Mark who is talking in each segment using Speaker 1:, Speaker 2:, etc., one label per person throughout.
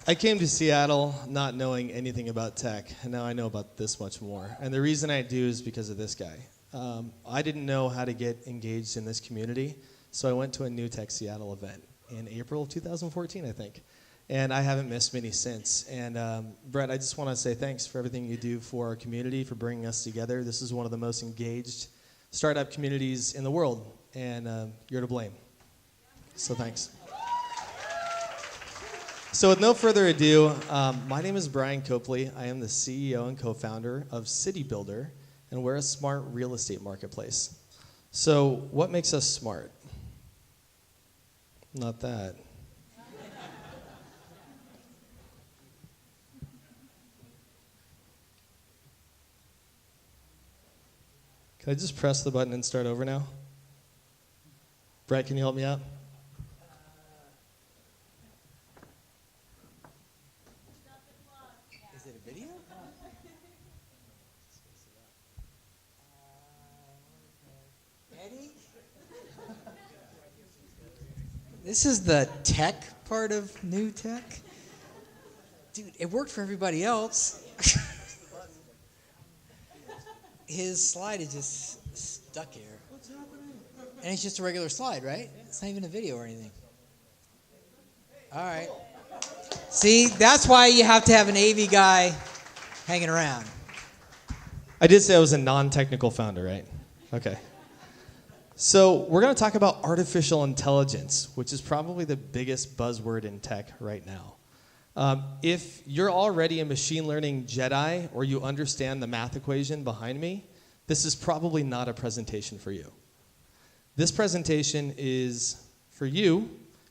Speaker 1: I came to Seattle not knowing anything about tech, and now I know about this much more. And the reason I do is because of this guy. I didn't know how to get engaged in this community, so I went to a New Tech Seattle event in April of 2014, I think. And I haven't missed many since. And Brett, I just want to say thanks for everything you do for our community, for bringing us together. This is one of the most engaged startup communities in the world, and you're to blame. So thanks. So with no further ado, my name is Brian Copley. I am the CEO and co-founder of Citybldr, and we're a smart real estate marketplace. So what makes us smart? Not that. Can I just press the button and start over now? Brett, can you help me out?
Speaker 2: Is it a video? Eddie? This is the tech part of New Tech? Dude, it worked for everybody else. His slide is just stuck here. What's happening? And it's just a regular slide, right? It's not even a video or anything. All right. See, that's why you have to have an AV guy hanging around.
Speaker 1: I did say I was a non-technical founder, right? Okay. So we're going to talk about artificial intelligence, which is probably the biggest buzzword in tech right now. If you're already a machine learning Jedi or you understand the math equation behind me, this is probably not a presentation for you. This presentation is for you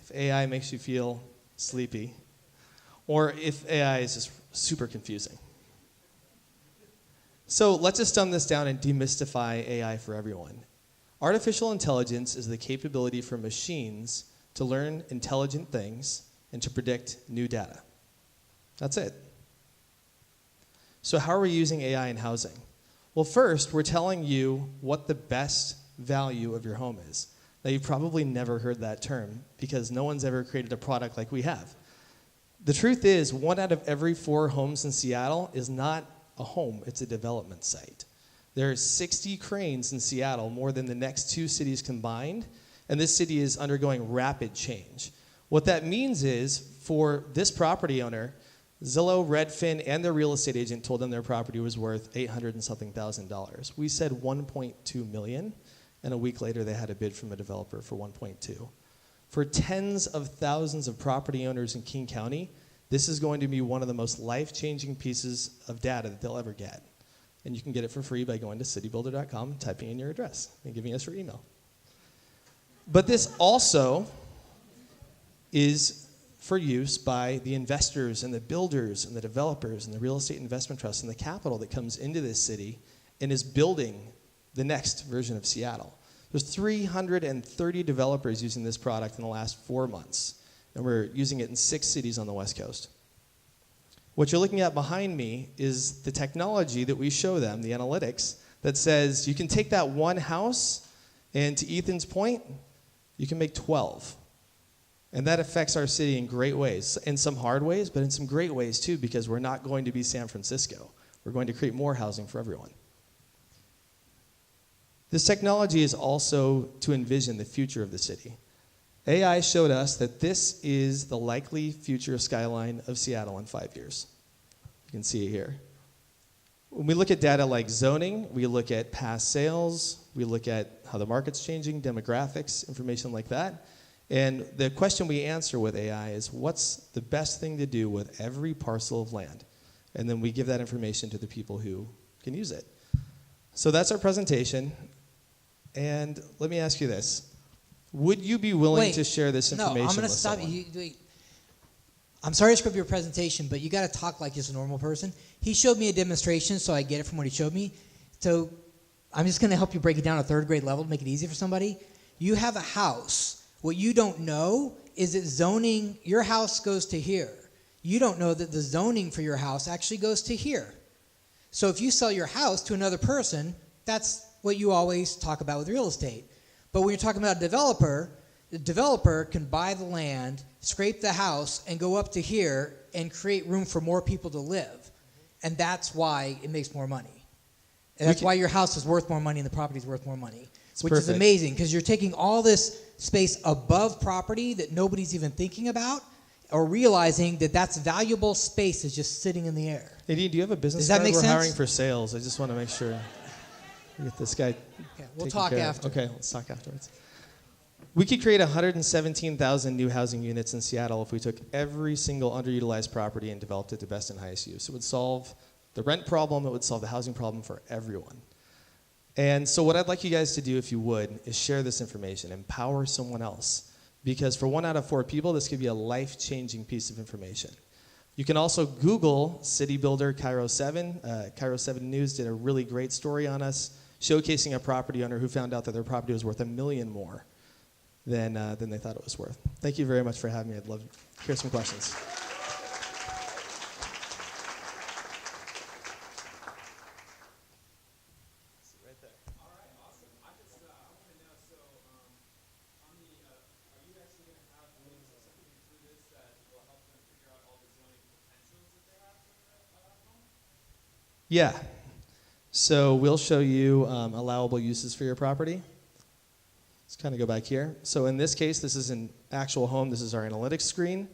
Speaker 1: if AI makes you feel sleepy or if AI is just super confusing. So let's just dumb this down and demystify AI for everyone. Artificial intelligence is the capability for machines to learn intelligent things and to predict new data. That's it. So how are we using AI in housing? Well, first, we're telling you what the best value of your home is. Now, you've probably never heard that term because no one's ever created a product like we have. The truth is, 1 out of every 4 homes in Seattle is not a home, it's a development site. There are 60 cranes in Seattle, more than the next 2 cities combined, and this city is undergoing rapid change. What that means is, for this property owner, Zillow, Redfin, and their real estate agent told them their property was worth $800 and something thousand. We said 1.2 million, and a week later they had a bid from a developer for 1.2. For tens of thousands of property owners in King County, this is going to be one of the most life-changing pieces of data that they'll ever get. And you can get it for free by going to citybldr.com, typing in your address, and giving us your email. But this also is for use by the investors and the builders and the developers and the real estate investment trusts and the capital that comes into this city and is building the next version of Seattle. There's 330 developers using this product in the last 4 months, and we're using it in 6 cities on the West Coast. What you're looking at behind me is the technology that we show them, the analytics, that says you can take that one house, and to Ethan's point, you can make 12. And that affects our city in great ways, in some hard ways, but in some great ways too, because we're not going to be San Francisco. We're going to create more housing for everyone. This technology is also to envision the future of the city. AI showed us that this is the likely future skyline of Seattle in 5 years. You can see it here. When we look at data like zoning, we look at past sales, we look at how the market's changing, demographics, information like that. And the question we answer with AI is, what's the best thing to do with every parcel of land? And then we give that information to the people who can use it. So that's our presentation. And let me ask you this. Would you be willing to share this information with someone?
Speaker 2: No, I'm going to stop you. Wait. I'm sorry to screw up your presentation, but you got to talk like just a normal person. He showed me a demonstration, so I get it from what he showed me. So I'm just going to help you break it down to 3rd grade level to make it easy for somebody. You have a house. What you don't know is that zoning, your house goes to here. You don't know that the zoning for your house actually goes to here. So if you sell your house to another person, that's what you always talk about with real estate. But when you're talking about a developer, the developer can buy the land, scrape the house, and go up to here and create room for more people to live. And that's why it makes more money. And that's why your house is worth more money and the property is worth more money. Which is amazing, because you're taking all this space above property that nobody's even thinking about, or realizing that that's valuable space is just sitting in the air.
Speaker 1: Nadine, do you have a business
Speaker 2: Does that
Speaker 1: card?
Speaker 2: make
Speaker 1: We're
Speaker 2: sense?
Speaker 1: hiring for sales. I just want to make sure we get this guy.
Speaker 2: Okay, we'll
Speaker 1: taken
Speaker 2: talk
Speaker 1: care of.
Speaker 2: after.
Speaker 1: Okay, let's talk afterwards. We could create 117,000 new housing units in Seattle if we took every single underutilized property and developed it to best and highest use. It would solve the rent problem. It would solve the housing problem for everyone. And so what I'd like you guys to do, if you would, is share this information, empower someone else. Because for 1 out of 4 people, this could be a life-changing piece of information. You can also Google Citybldr Cairo 7. Cairo 7 News did a really great story on us, showcasing a property owner who found out that their property was worth $1 million more than they thought it was worth. Thank you very much for having me. I'd love to hear some questions. Yeah. So we'll show you allowable uses for your property. Let's kind of go back here. So in this case, this is an actual home. This is our analytics screen.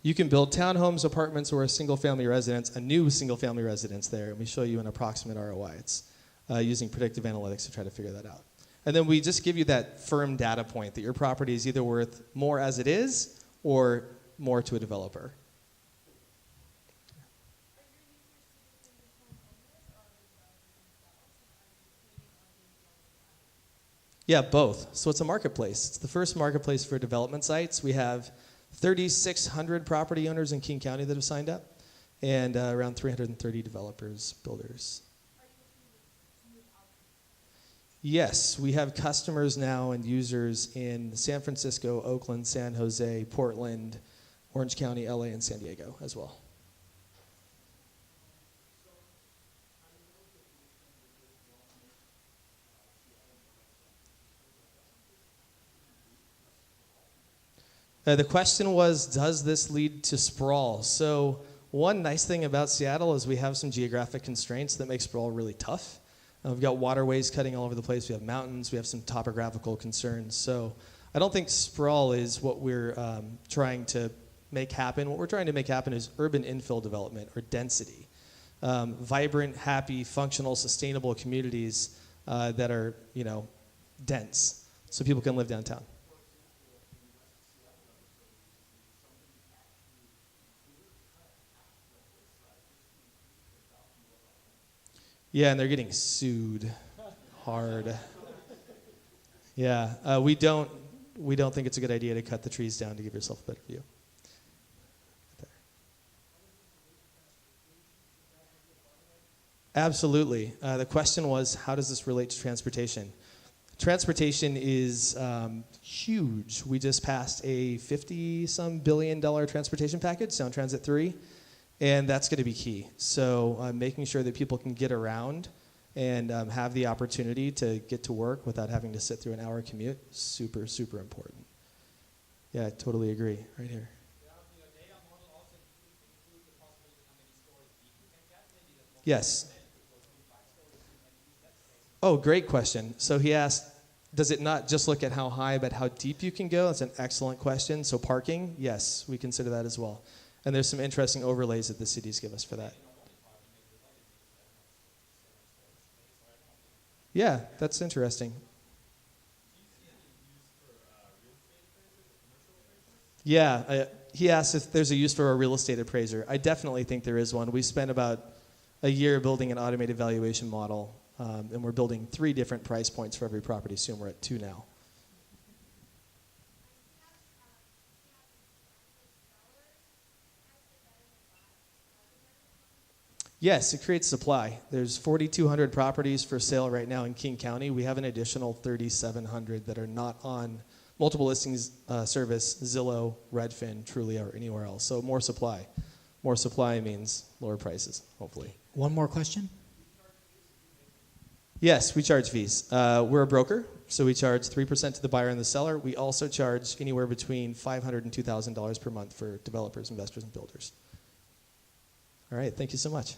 Speaker 1: You can build townhomes, apartments, or a single-family residence, a new single-family residence there, and we show you an approximate ROI. It's using predictive analytics to try to figure that out. And then we just give you that firm data point that your property is either worth more as it is or more to a developer. Yeah, both. So it's a marketplace. It's the first marketplace for development sites. We have 3,600 property owners in King County that have signed up, and around 330 developers, builders. Yes, we have customers now and users in San Francisco, Oakland, San Jose, Portland, Orange County, LA, and San Diego as well. The question was, does this lead to sprawl? So one nice thing about Seattle is we have some geographic constraints that make sprawl really tough. We've got waterways cutting all over the place. We have mountains. We have some topographical concerns. So I don't think sprawl is what we're trying to make happen. What we're trying to make happen is urban infill development or density. Vibrant, happy, functional, sustainable communities that are, dense so people can live downtown. Yeah, and they're getting sued hard. Yeah, we don't think it's a good idea to cut the trees down to give yourself a better view. There. Absolutely. The question was, how does this relate to transportation? Transportation is huge. We just passed a $50-some billion transportation package, Sound Transit 3. And that's going to be key. So making sure that people can get around and have the opportunity to get to work without having to sit through an hour commute, super, super important. Yeah, I totally agree. Right here. Yes. Oh, great question. So he asked, does it not just look at how high, but how deep you can go? That's an excellent question. So parking, yes, we consider that as well. And there's some interesting overlays that the cities give us for that. Yeah, that's interesting. Yeah, he asked if there's a use for a real estate appraiser. I definitely think there is one. We spent about a year building an automated valuation model, and we're building 3 different price points for every property. Soon we're at 2 now. Yes, it creates supply. There's 4,200 properties for sale right now in King County. We have an additional 3,700 that are not on multiple listings service, Zillow, Redfin, Trulia, or anywhere else. So more supply. More supply means lower prices, hopefully.
Speaker 2: One more question?
Speaker 1: Yes, we charge fees. We're a broker, so we charge 3% to the buyer and the seller. We also charge anywhere between $500 and $2,000 per month for developers, investors, and builders. All right, thank you so much.